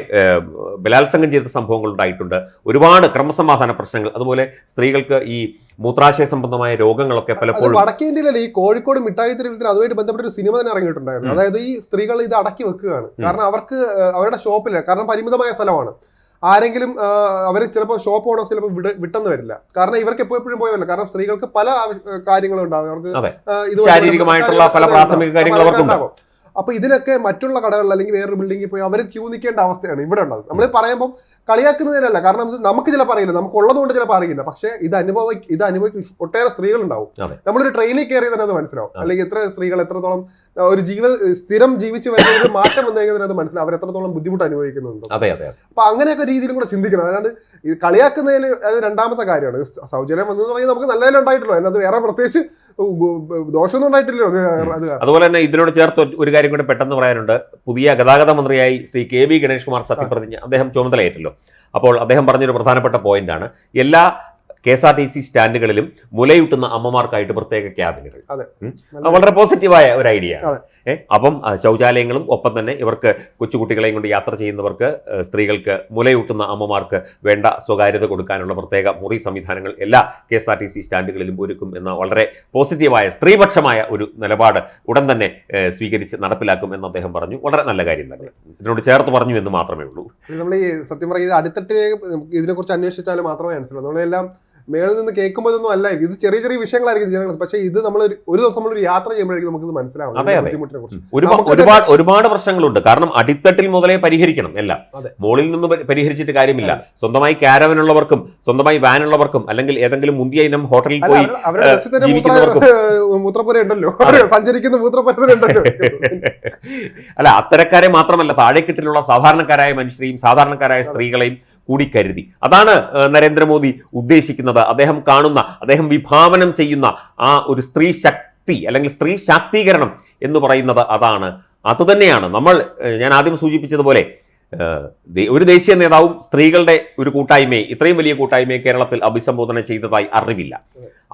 ബലാത്സംഗം ചെയ്ത സംഭവങ്ങൾ ഉണ്ടായിട്ടുണ്ട്. ഒരുപാട് ക്രമസമാധാന പ്രശ്നങ്ങൾ. അതുപോലെ സ്ത്രീകൾക്ക് ഈ മൂത്രാശയ സംബന്ധമായ രോഗങ്ങളൊക്കെ പലപ്പോഴും വടക്കേന്ത്യയിലെ ഈ കോഴിക്കോട് മിഠായി തെരുവിൽ അതുമായിട്ട് ബന്ധപ്പെട്ട ഒരു സിനിമ തന്നെ ഇറങ്ങിയിട്ടുണ്ടായിരുന്നു. അതായത് ഈ സ്ത്രീകൾ ഇത് അടക്കി വെക്കുകയാണ്. കാരണം അവർക്ക് അവരുടെ ഷോപ്പില്ല. കാരണം പരിമിതമായ സ്ഥലമാണ്. ആരെങ്കിലും അവർ ചിലപ്പോൾ ഷോപ്പ് ഓണേഴ്സ് ചിലപ്പോൾ വിട്ടെന്ന് വരില്ല. കാരണം ഇവർക്ക് എപ്പോഴും പോയല്ല. കാരണം സ്ത്രീകൾക്ക് പല കാര്യങ്ങളും ഉണ്ടാകും. അവർക്ക് ശാരീരികമായിട്ടുള്ള പല പ്രാഥമിക കാര്യങ്ങളും അവർക്കുണ്ടാകും. അപ്പൊ ഇതിനൊക്കെ മറ്റുള്ള കടകളിൽ അല്ലെങ്കിൽ വേറൊരു ബിൽഡിങ്ങിൽ പോയി അവർ ക്യൂ നിൽക്കേണ്ട അവസ്ഥയാണ് ഇവിടെ ഉള്ളത്. നമ്മൾ പറയുമ്പോൾ കളിയാക്കുന്നതിനല്ല, കാരണം നമുക്ക് ചിലപ്പോൾ അറിയില്ല, നമുക്ക് ഉള്ളതുകൊണ്ട് ചിലപ്പോൾ അറിയില്ല. പക്ഷേ ഇത് അനുഭവിക്കുന്ന ഒട്ടേറെ സ്ത്രീകൾ ഉണ്ടാവും. നമ്മളൊരു ട്രെയിനിൽ കയറി തന്നെ അത് മനസ്സിലാവും, അല്ലെങ്കിൽ എത്ര സ്ത്രീകൾ എത്രത്തോളം ഒരു സ്ഥിരം ജീവിച്ചു വരുന്നത് മാറ്റം വന്നേക്കുന്നത് അത് മനസ്സിലാവും, അവർ എത്രത്തോളം ബുദ്ധിമുട്ട് അനുഭവിക്കുന്നുണ്ട്. അപ്പൊ അങ്ങനെയൊക്കെ രീതിയിലും കൂടെ ചിന്തിക്കണം. അല്ലാണ്ട് ഇത് കളിയാക്കുന്നതിൽ അത് രണ്ടാമത്തെ കാര്യമാണ്. സൗജന്യം വന്നു പറഞ്ഞാൽ നമുക്ക് നല്ലതിലും ഉണ്ടായിട്ടുള്ളൂ, അതിനകത്ത് വേറെ പ്രത്യേകിച്ച് ദോഷമൊന്നും ഉണ്ടായിട്ടില്ലല്ലോ. അതുപോലെ തന്നെ ഇതിനോട് ചേർത്ത് ഒരു കാര്യം കൂടെ പെട്ടെന്ന് പറയാനുണ്ട്. പുതിയ ഗതാഗത മന്ത്രിയായി ശ്രീ KV ഗണേഷ് കുമാർ സത്യപ്രതിജ്ഞ അദ്ദേഹം ചുമതലയേറ്റല്ലോ. അപ്പോൾ അദ്ദേഹം പറഞ്ഞൊരു പ്രധാനപ്പെട്ട പോയിന്റാണ്, എല്ലാ KSRTC സ്റ്റാൻഡുകളിലും മുലയൂട്ടുന്ന അമ്മമാർക്കായിട്ട് പ്രത്യേക ക്യാബിനുകൾ. വളരെ പോസിറ്റീവായ ഒരു ഐഡിയ ആണ്. അപ്പം ശൗചാലയങ്ങളും ഒപ്പം തന്നെ ഇവർക്ക് കൊച്ചുകുട്ടികളെയും കൊണ്ട് യാത്ര ചെയ്യുന്നവർക്ക്, സ്ത്രീകൾക്ക്, മുലയൂട്ടുന്ന അമ്മമാർക്ക് വേണ്ട സ്വകാര്യത കൊടുക്കാനുള്ള പ്രത്യേക മുറി സംവിധാനങ്ങൾ എല്ലാ KSRTC സ്റ്റാൻഡുകളിലും ഒരുക്കും എന്ന വളരെ പോസിറ്റീവായ സ്ത്രീപക്ഷമായ ഒരു നിലപാട് ഉടൻ തന്നെ സ്വീകരിച്ച് നടപ്പിലാക്കും എന്ന് അദ്ദേഹം പറഞ്ഞു. വളരെ നല്ല കാര്യം തന്നെ, ഇതിനോട് ചേർത്ത് പറഞ്ഞു എന്ന് മാത്രമേ ഉള്ളൂ. നമ്മൾ ഈ സത്യം പറയുക അടിത്തട്ടിലേക്ക് ഇതിനെക്കുറിച്ച് അന്വേഷിച്ചാൽ മാത്രമേ മനസ്സിലാവും. നമ്മളെല്ലാം മേളിൽ നിന്ന് കേൾക്കുമ്പോൾ ഇതൊന്നും അല്ല, ഇത് ചെറിയ ചെറിയ വിഷയങ്ങളായിരിക്കും ജനങ്ങൾ. പക്ഷേ ഇത് നമ്മൾ ഒരു ദിവസം നമ്മളൊരു യാത്ര ചെയ്യുമ്പോഴേക്കും നമുക്കിത് മനസ്സിലാവും ബുദ്ധിമുട്ടിനെ കുറിച്ച്. ഒരുപാട് പ്രശ്നങ്ങളുണ്ട്. കാരണം അടിത്തട്ടിൽ മുതലേ പരിഹരിക്കണം എല്ലാം. മോളിൽ നിന്ന് പരിഹരിച്ചിട്ട് കാര്യമില്ല. സ്വന്തമായി കാരവനുള്ളവർക്കും സ്വന്തമായി വാനുള്ളവർക്കും അല്ലെങ്കിൽ ഏതെങ്കിലും മുന്തിയ ഇനം ഹോട്ടലിൽ പോയി മൂത്രപ്പുര ഉണ്ടല്ലോ, സഞ്ചരിക്കുന്ന മൂത്രപ്പുര ഉണ്ടല്ലോ. അല്ല, അത്തരക്കാരെ മാത്രമല്ല, താഴെക്കെട്ടിലുള്ള സാധാരണക്കാരായ മനുഷ്യരെയും സാധാരണക്കാരായ സ്ത്രീകളെയും കൂടി കരുതി. അതാണ് നരേന്ദ്രമോദി ഉദ്ദേശിക്കുന്നത്. അദ്ദേഹം കാണുന്ന, അദ്ദേഹം വിഭാവനം ചെയ്യുന്ന ആ ഒരു സ്ത്രീ ശക്തി അല്ലെങ്കിൽ സ്ത്രീ ശാക്തീകരണം എന്ന് പറയുന്നത് അതാണ്. അതുതന്നെയാണ് ഞാൻ ആദ്യം സൂചിപ്പിച്ചതുപോലെ ഒരു ദേശീയ നേതാവും സ്ത്രീകളുടെ ഒരു കൂട്ടായ്മയെ, ഇത്രയും വലിയ കൂട്ടായ്മയെ കേരളത്തിൽ അഭിസംബോധന ചെയ്തതായി അറിവില്ല.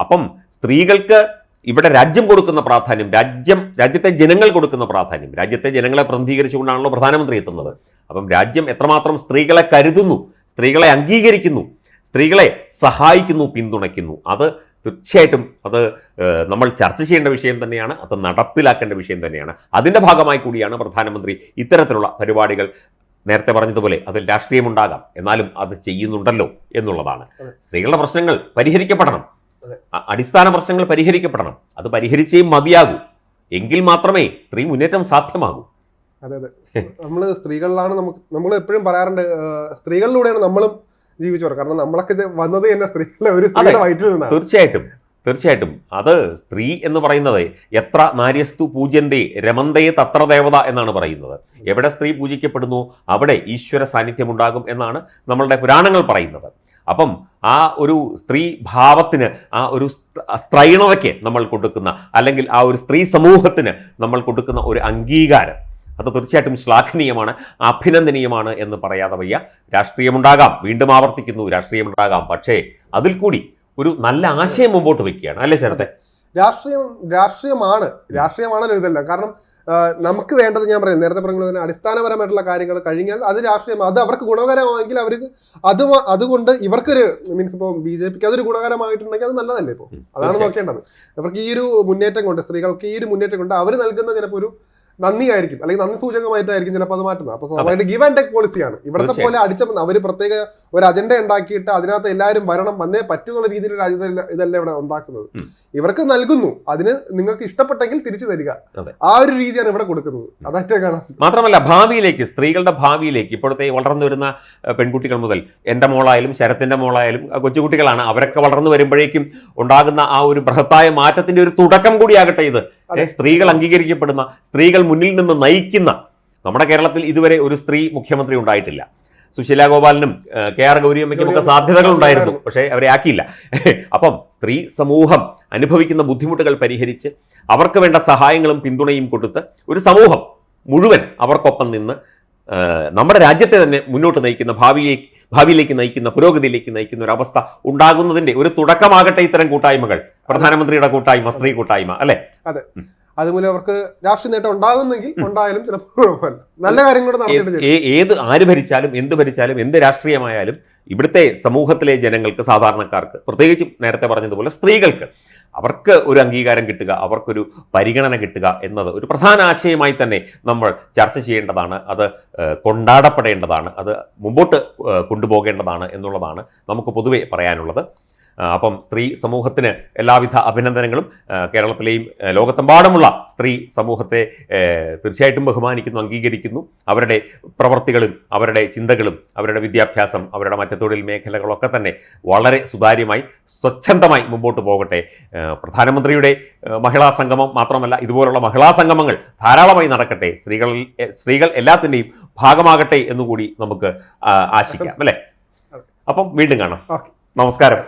അപ്പം സ്ത്രീകൾക്ക് ഇവിടെ രാജ്യം കൊടുക്കുന്ന പ്രാധാന്യം, രാജ്യത്തെ ജനങ്ങൾ കൊടുക്കുന്ന പ്രാധാന്യം, രാജ്യത്തെ ജനങ്ങളെ പ്രതിനിധീകരിച്ചുകൊണ്ടാണല്ലോ പ്രധാനമന്ത്രി എത്തുന്നത്. അപ്പം രാജ്യം എത്രമാത്രം സ്ത്രീകളെ കരുതുന്നു, സ്ത്രീകളെ അംഗീകരിക്കുന്നു, സ്ത്രീകളെ സഹായിക്കുന്നു, പിന്തുണയ്ക്കുന്നു, അത് തീർച്ചയായിട്ടും അത് നമ്മൾ ചർച്ച ചെയ്യേണ്ട വിഷയം തന്നെയാണ്, അത് നടപ്പിലാക്കേണ്ട വിഷയം തന്നെയാണ്. അതിൻ്റെ ഭാഗമായി കൂടിയാണ് പ്രധാനമന്ത്രി ഇത്തരത്തിലുള്ള പരിപാടികൾ, നേരത്തെ പറഞ്ഞതുപോലെ അതിൽ രാഷ്ട്രീയമുണ്ടാകാം, എന്നാലും അത് ചെയ്യുന്നുണ്ടല്ലോ എന്നുള്ളതാണ്. സ്ത്രീകളുടെ പ്രശ്നങ്ങൾ പരിഹരിക്കപ്പെടണം, അടിസ്ഥാന പ്രശ്നങ്ങൾ പരിഹരിക്കപ്പെടണം. അത് പരിഹരിച്ചേ മതിയാകൂ. എങ്കിൽ മാത്രമേ സ്ത്രീ മുന്നേറ്റം സാധ്യമാകൂ. അതെ, നമ്മള് സ്ത്രീകളിലാണ്, നമ്മൾ എപ്പോഴും പറയാറുണ്ട്, സ്ത്രീകളിലൂടെയാണ് നമ്മളും ജീവിച്ചവർ. കാരണം നമ്മളൊക്കെ വന്നത് തന്നെ സ്ത്രീകളുടെ ഒരു സ്ത്രീയുടെ വയറ്റിൽ നിന്നാണ്. തീർച്ചയായിട്ടും അത് സ്ത്രീ എന്ന് പറയുന്നത് എത്ര നാര്യസ്തു പൂജ്യന്തേ രമന്തയെ തത്ര ദേവത എന്നാണ് പറയുന്നത്. എവിടെ സ്ത്രീ പൂജിക്കപ്പെടുന്നു അവിടെ ഈശ്വര സാന്നിധ്യം ഉണ്ടാകും എന്നാണ് നമ്മളുടെ പുരാണങ്ങൾ പറയുന്നത്. അപ്പം ആ ഒരു സ്ത്രീ ഭാവത്തിന്, ആ ഒരു സ്ത്രൈണതയ്ക്ക് നമ്മൾ കൊടുക്കുന്ന, അല്ലെങ്കിൽ ആ ഒരു സ്ത്രീ സമൂഹത്തിന് നമ്മൾ കൊടുക്കുന്ന ഒരു അംഗീകാരം, അത് തീർച്ചയായിട്ടും ശ്ലാഘനീയമാണ്, അഭിനന്ദനീയമാണ് എന്ന് പറയാതെ വയ്യ. രാഷ്ട്രീയമുണ്ടാകാം, വീണ്ടും ആവർത്തിക്കുന്നു, രാഷ്ട്രീയമുണ്ടാകാം. പക്ഷേ അതിൽ കൂടി ഒരു നല്ല ആശയം മുമ്പോട്ട് വയ്ക്കുകയാണ്, അല്ലേ ശരത്തെ? രാഷ്ട്രീയമാണല്ലോ ഇതെല്ലാം. കാരണം നമുക്ക് വേണ്ടത്, ഞാൻ പറയുന്നത് നേരത്തെ പറഞ്ഞത് തന്നെ, അടിസ്ഥാനപരമായിട്ടുള്ള കാര്യങ്ങൾ കഴിഞ്ഞാൽ അത് രാഷ്ട്രീയം, അത് അവർക്ക് ഗുണകരമാണെങ്കിൽ അവർക്ക് അതുകൊണ്ട് ഇവർക്കൊരു മീൻസ് ഇപ്പോൾ BJPക്ക് അതൊരു ഗുണകരമായിട്ടുണ്ടെങ്കിൽ അത് നല്ലതല്ലേ? ഇപ്പോൾ അതാണ് നോക്കേണ്ടത്. അവർക്ക് ഈ ഒരു മുന്നേറ്റം കൊണ്ട്, സ്ത്രീകൾക്ക് ഈ ഒരു മുന്നേറ്റം കൊണ്ട് അവർ നൽകുന്ന ചിലപ്പോൾ ഒരു നന്ദി ആയിരിക്കും, അല്ലെങ്കിൽ നന്ദി സൂചകമായിട്ടായിരിക്കും ചിലപ്പോൾ അത് മാറ്റുന്നത്. അപ്പോൾ സ്വാഭാവികമായിട്ട് ഗിവ് ആൻഡ് ടേക്ക് പോളിസിയാണ്. ഇവിടുത്തെ പോലെ അവർ പ്രത്യേക ഒരു അജണ്ട ഉണ്ടാക്കിയിട്ട് അതിനകത്ത് എല്ലാവരും വന്നേ പറ്റുന്നുള്ള രീതിയിൽ ഇതല്ല ഇവിടെ ഉണ്ടാക്കുന്നത്. ഇവർക്ക് നൽകുന്നു, അതിന് നിങ്ങൾക്ക് ഇഷ്ടപ്പെട്ടെങ്കിൽ തിരിച്ചു തരിക, ആ ഒരു രീതിയാണ് ഇവിടെ കൊടുക്കുന്നത്. അതൊക്കെ കാണാം. മാത്രമല്ല ഭാവിയിലേക്ക്, സ്ത്രീകളുടെ ഭാവിയിലേക്ക്, ഇപ്പോഴത്തെ വളർന്നു വരുന്ന പെൺകുട്ടികൾ മുതൽ, എൻ്റെ മോളായാലും ശരത്തിന്റെ മോളായാലും കൊച്ചുകുട്ടികളാണ്, അവരൊക്കെ വളർന്നു വരുമ്പോഴേക്കും ഉണ്ടാകുന്ന ആ ഒരു ബൃഹത്തായ മാറ്റത്തിന്റെ ഒരു തുടക്കം കൂടിയാകട്ടെ ഇത്. സ്ത്രീകൾ അംഗീകരിക്കപ്പെടുന്ന, സ്ത്രീകൾ മുന്നിൽ നിന്ന് നയിക്കുന്ന, നമ്മുടെ കേരളത്തിൽ ഇതുവരെ ഒരു സ്ത്രീ മുഖ്യമന്ത്രി ഉണ്ടായിട്ടില്ല. സുശീല ഗോപാലിനും KR ഗൗരിയമ്മയ്ക്കും ഒക്കെ സാധ്യതകൾ ഉണ്ടായിരുന്നു, പക്ഷേ അവരെ ആക്കിയില്ല. അപ്പം സ്ത്രീ സമൂഹം അനുഭവിക്കുന്ന ബുദ്ധിമുട്ടുകൾ പരിഹരിച്ച് അവർക്ക് വേണ്ട സഹായങ്ങളും പിന്തുണയും കൊടുത്ത് ഒരു സമൂഹം മുഴുവൻ അവർക്കൊപ്പം നിന്ന് നമ്മുടെ രാജ്യത്തെ തന്നെ മുന്നോട്ട് നയിക്കുന്ന, ഭാവിയിലേക്ക് നയിക്കുന്ന, പുരോഗതിയിലേക്ക് നയിക്കുന്ന ഒരു അവസ്ഥ ഉണ്ടാകുന്നതിന്റെ ഒരു തുടക്കമാകട്ടെ ഇത്തരം കൂട്ടായ്മകൾ, പ്രധാനമന്ത്രിയുടെ കൂട്ടായ്മ, സ്ത്രീ കൂട്ടായ്മ, അല്ലെ? അതെ, അതുമൂലം അവർക്ക് രാഷ്ട്രീയ നേട്ടം ഉണ്ടാകുന്നെങ്കിൽ ഉണ്ടായാലും ചിലപ്പോൾ നല്ല കാര്യങ്ങൾ ആര് ഭരിച്ചാലും എന്ത് ഭരിച്ചാലും എന്ത് രാഷ്ട്രീയമായാലും ഇവിടുത്തെ സമൂഹത്തിലെ ജനങ്ങൾക്ക്, സാധാരണക്കാർക്ക്, പ്രത്യേകിച്ചും നേരത്തെ പറഞ്ഞതുപോലെ സ്ത്രീകൾക്ക്, അവർക്ക് ഒരു അംഗീകാരം കിട്ടുക, അവർക്കൊരു പരിഗണന കിട്ടുക എന്നത് ഒരു പ്രധാന ആശയമായി തന്നെ നമ്മൾ ചർച്ച ചെയ്യേണ്ടതാണ്. അത് കൊണ്ടാടപ്പെടേണ്ടതാണ്, അത് മുമ്പോട്ട് കൊണ്ടുപോകേണ്ടതാണ് എന്നുള്ളതാണ് നമുക്ക് പൊതുവെ പറയാനുള്ളത്. അപ്പം സ്ത്രീ സമൂഹത്തിന് എല്ലാവിധ അഭിനന്ദനങ്ങളും. കേരളത്തിലെയും ലോകത്തെമ്പാടുമുള്ള സ്ത്രീ സമൂഹത്തെ തീർച്ചയായിട്ടും ബഹുമാനിക്കുന്നു, അംഗീകരിക്കുന്നു. അവരുടെ പ്രവർത്തികളും അവരുടെ ചിന്തകളും അവരുടെ വിദ്യാഭ്യാസം അവരുടെ മറ്റ് തൊഴിൽ മേഖലകളൊക്കെ തന്നെ വളരെ സുതാര്യമായി സ്വച്ഛന്തമായി മുമ്പോട്ട് പോകട്ടെ. പ്രധാനമന്ത്രിയുടെ മഹിളാ സംഗമം മാത്രമല്ല, ഇതുപോലുള്ള മഹിളാ സംഗമങ്ങൾ ധാരാളമായി നടക്കട്ടെ. സ്ത്രീകൾ എല്ലാത്തിൻ്റെയും ഭാഗമാകട്ടെ എന്നുകൂടി നമുക്ക് ആശിക്കാം, അല്ലേ? അപ്പം വീണ്ടും കാണാം. നമസ്കാരം.